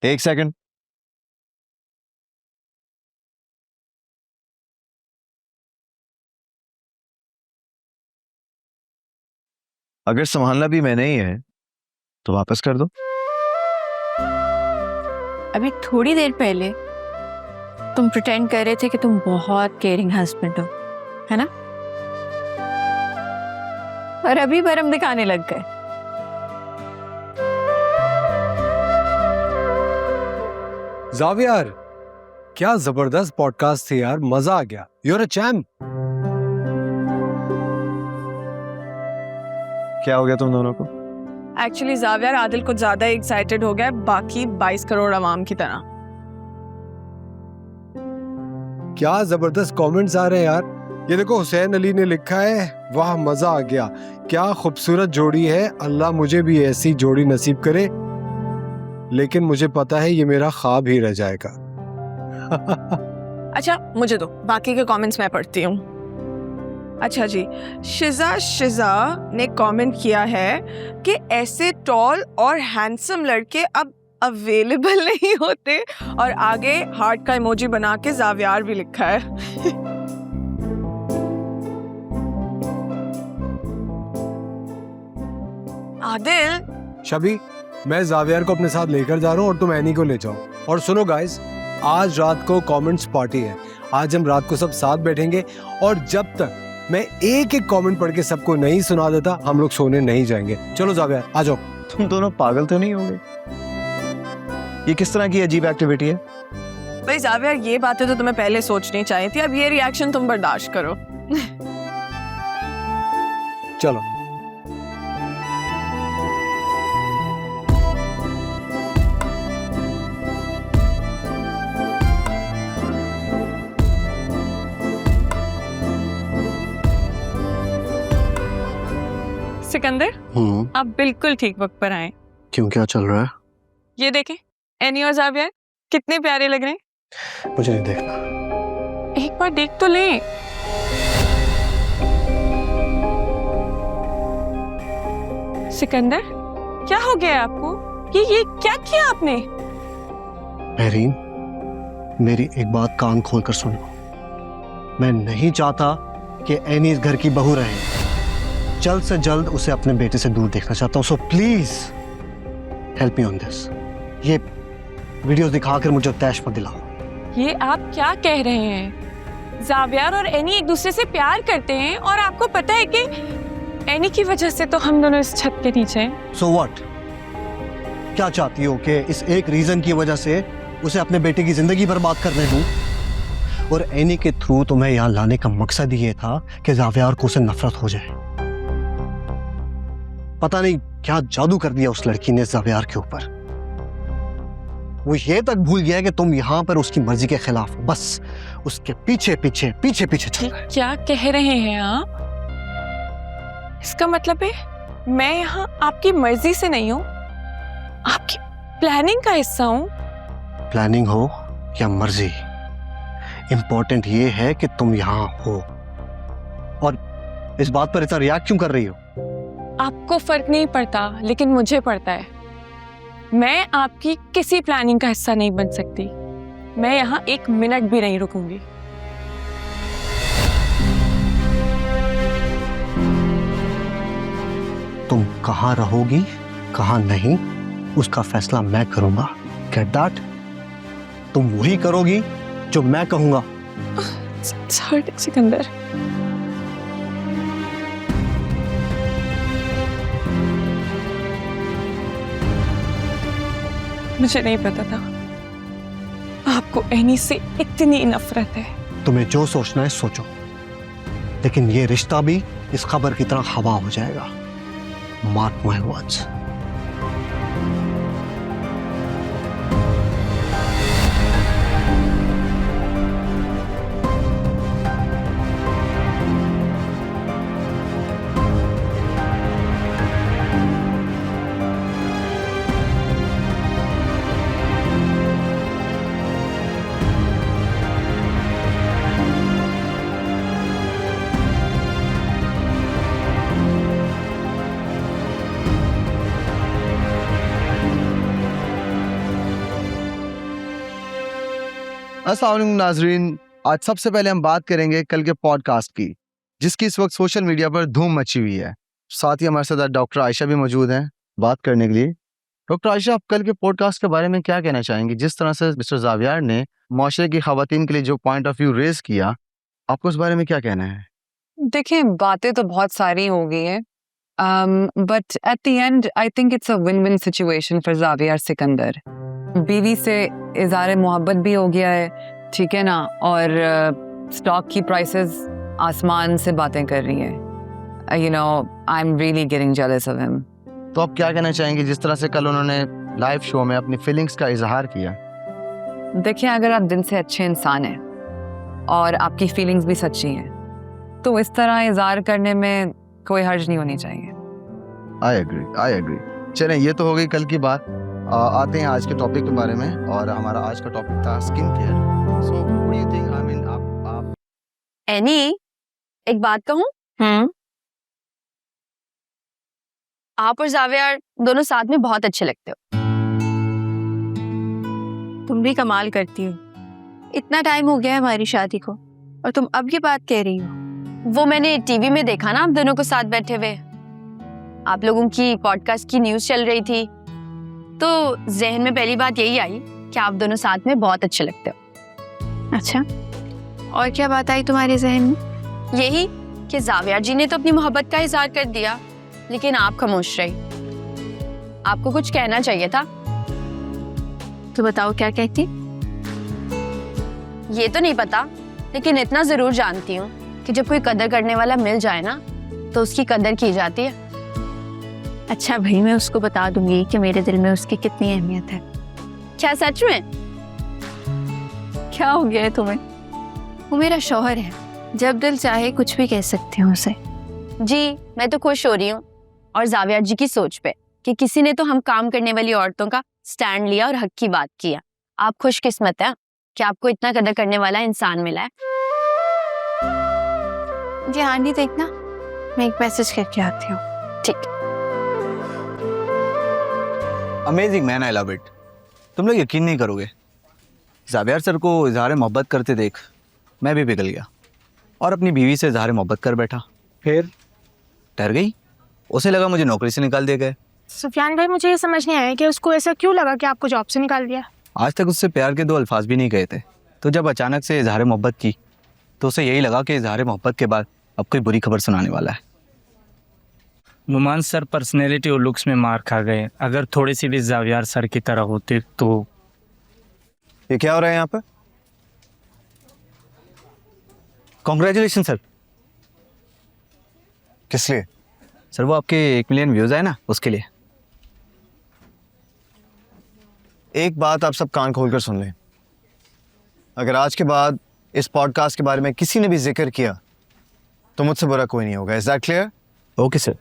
एक सेकंड। अगर संभालना भी मैंने ही है तो वापस कर दो। अभी थोड़ी देर पहले तुम प्रिटेंड कर रहे थे कि तुम बहुत केयरिंग हस्बैंड हो, है ना? और अभी बरम दिखाने लग गए। जावियर, क्या जबरदस्त पॉडकास्ट थी यार, मजा आ गया। You're a champ. क्या हो गया तुम दोनों को? एक्चुअली जावियर आदिल कुछ ज्यादा एक्साइटेड हो गया है, बाकी 22 करोड़ अवाम की तरह। क्या जबरदस्त कमेंट्स आ रहे हैं यार। ये देखो, हुसैन अली ने लिखा है, वाह मजा आ गया, क्या खूबसूरत जोड़ी है, अल्लाह मुझे भी ऐसी जोड़ी नसीब करे, लेकिन मुझे पता है ये मेरा ख्वाब ही रह जाएगा। अच्छा मुझे दो, बाकी के कमेंट्स मैं पढ़ती हूँ। अच्छा जी, शिजा ने कमेंट किया है कि ऐसे टॉल और हैंडसम लड़के अब अवेलेबल नहीं होते, और आगे हार्ट का इमोजी बना के जावियार भी लिखा है। आदिल, शबी, मैं जावियर को अपने साथ लेकर जा रहा हूँ और तुम एनी को ले जाओ। और सुनो गाइस, आज रात को कमेंट्स पार्टी है। आज हम रात को सब साथ बैठेंगे और जब तक मैं एक एक कमेंट पढ़ के सबको नहीं सुना देता, हम लोग सोने नहीं जाएंगे। चलो जावियर, आ जाओ। तुम दोनों पागल तो नहीं होंगे? ये किस तरह की अजीब एक्टिविटी है? भाई जावियर, ये बातें तो तुम्हें पहले सोचनी चाहिए थी, अब ये रिएक्शन तुम बर्दाश्त करो। चलो। सिकंदर, आप बिल्कुल ठीक वक्त पर आए। क्यों, क्या चल रहा है? ये देखें, एनी और जावियर कितने प्यारे लग रहे हैं। मुझे नहीं देखना। एक बार देख तो ले। सिकंदर, क्या हो गया आपको? ये क्या किया आपने? महरीन, मेरी एक बात कान खोल कर सुन लो। मैं नहीं चाहता कि एनी इस घर की बहू रहे। जल्द से जल्द उसे अपने बेटे से दूर देखना चाहता हूँ। So please help me on this. ये वीडियोस दिखाकर मुझे तैश मत दिलाओ। ये आप क्या कह रहे हैं? जावियर और एनी एक दूसरे से प्यार करते हैं, और आपको पता है कि एनी की वजह से तो हम दोनों इस छत के नीचे हैं। So what? क्या चाहती हो कि इस एक रीजन की वजह से उसे अपने बेटे की जिंदगी बर्बाद करने दूं? और एनी के थ्रू तुम्हें यहाँ लाने का मकसद ये था कि जावियर को उसे नफरत हो जाए। पता नहीं क्या जादू कर दिया उस लड़की ने जावियर के ऊपर। वो ये तक भूल गया कि तुम यहाँ पर उसकी मर्जी के खिलाफ हो, बस उसके पीछे पीछे पीछे पीछे चल रहे। क्या कह रहे हैं आप? इसका मतलब है मैं यहाँ आपकी मर्जी से नहीं हूँ, आपकी प्लानिंग का हिस्सा हूँ। प्लानिंग हो या मर्जी, इंपॉर्टेंट ये है कि तुम यहाँ हो। और इस बात पर इतना रिएक्ट क्यों कर रही हो? आपको फर्क नहीं पड़ता, लेकिन मुझे पड़ता है। मैं आपकी किसी प्लानिंग का हिस्सा नहीं बन सकती। मैं यहाँ एक मिनट भी नहीं रुकूंगी। तुम कहाँ रहोगी, कहाँ नहीं, उसका फैसला मैं करूंगा। Get that? तुम वही करोगी जो मैं कहूंगा। सिकंदर, मुझे नहीं पता था आपको एनी से इतनी नफरत है। तुम्हें जो सोचना है सोचो, लेकिन ये रिश्ता भी इस खबर की तरह हवा हो जाएगा। Mark my words. अस्सलाम वालेकुम नाजरीन, आज सबसे पहले हम बात करेंगे कल के पॉडकास्ट की, जिसकी इस वक्त सोशल मीडिया पर धूम मची हुई है। साथ ही हमारे साथ डॉक्टर आयशा भी मौजूद हैं बात करने के लिए। डॉक्टर आयशा, आप कल के पॉडकास्ट के बारे में क्या कहना चाहेंगी? जिस तरह से मिस्टर जावियार ने माशरे की खवातीन के लिए जो पॉइंट ऑफ व्यू रेज किया, आपको उस बारे में क्या कहना है? देखिए, बातें तो बहुत सारी हो गई है, but at the and I think it's a win win situation for Zaviyar Sikandar. बीवी से इज़हार मोहब्बत भी हो गया है, ठीक है ना, और स्टॉक की प्राइसेस आसमान से बातें कर रही है। You know, I am really getting jealous of him. तो आप क्या कहना चाहेंगे जिस तरह से कल उन्होंने लाइव शो में अपनी फीलिंग्स का इजहार किया? देखिए, अगर आप दिल से अच्छे इंसान हैं और आपकी फीलिंग्स भी सच्ची हैं, तो इस तरह इजहार करने में कोई हर्ज नहीं होनी चाहिए। I agree. चलें, ये तो हो गई कल की बात। आते हैं आज के टॉपिक के बारे में, और हमारा आज का टॉपिक था skin care. So what do you think? I mean, आप एनी, एक बात कहूँ? आप और जावियार दोनों साथ में बहुत अच्छे लगते हो। तुम भी कमाल करती हो। इतना टाइम हो गया है हमारी शादी को, और तुम अब ये बात कह रही हो? वो मैंने टीवी में देखा ना, आप दोनों को साथ बैठे हुए। आप लोगों की पॉडकास्ट की न्यूज़ चल रही थी, तो जहन में पहली बात यही आई कि आप दोनों साथ में बहुत अच्छे लगते हो। अच्छा, और क्या बात आई तुम्हारे जहन में? यही कि जावियार जी ने तो अपनी मोहब्बत का इजहार कर दिया, लेकिन आप खामोश रही। आपको कुछ कहना चाहिए था। तो बताओ क्या कहती? ये तो नहीं पता, लेकिन इतना जरूर जानती हूँ कि जब कोई कदर करने वाला मिल जाए ना, तो उसकी कदर की जाती है। अच्छा भाई, मैं उसको बता दूंगी कि मेरे दिल में उसकी कितनी अहमियत है। क्या सच में? क्या हो गया है तुम्हें? वो मेरा शौहर है, जब दिल चाहे कुछ भी कह सकते हो उसे। जी, मैं तो खुश हो रही हूँ, और जावियार जी की सोच पे कि किसी ने तो हम काम करने वाली औरतों का स्टैंड लिया और हक की बात किया। आप खुशकिस्मत हैं कि आपको इतना कदर करने वाला इंसान मिला है। जी हाँ, नहीं देखना, मैं एक मैसेज करके आती हूँ। ठीक। Amazing man, I love it. तुम लोग यकीन नहीं करोगे, जावियार सर को इजहार मोहब्बत करते देख मैं भी पिघल गया और अपनी बीवी से इजहार मोहब्बत कर बैठा। फिर डर गई, उसे लगा मुझे नौकरी से निकाल दिया गए। सुफियान भाई, मुझे ये समझ नहीं आया कि उसको ऐसा क्यों लगा कि आपको जॉब से निकाल दिया। आज तक उससे प्यार के 2 अल्फाज भी नहीं कहे थे, तो जब अचानक से इजहार मोहब्बत की तो उसे यही लगा कि इजहार मोहब्बत के बाद अब कोई बुरी खबर सुनाने वाला है। नुमान सर पर्सनैलिटी और लुक्स में मार खा गए। अगर थोड़ी सी भी जावियार सर की तरह होते तो। ये क्या हो रहा है यहाँ पर? Congratulation sir. किस लिए? सर, वो आपके 1 मिलियन व्यूज आए ना, उसके लिए। एक बात आप सब कान खोलकर सुन लें, अगर आज के बाद इस पॉडकास्ट के बारे में किसी ने भी जिक्र किया तो मुझसे बुरा कोई नहीं होगा। Is that clear? Okay sir.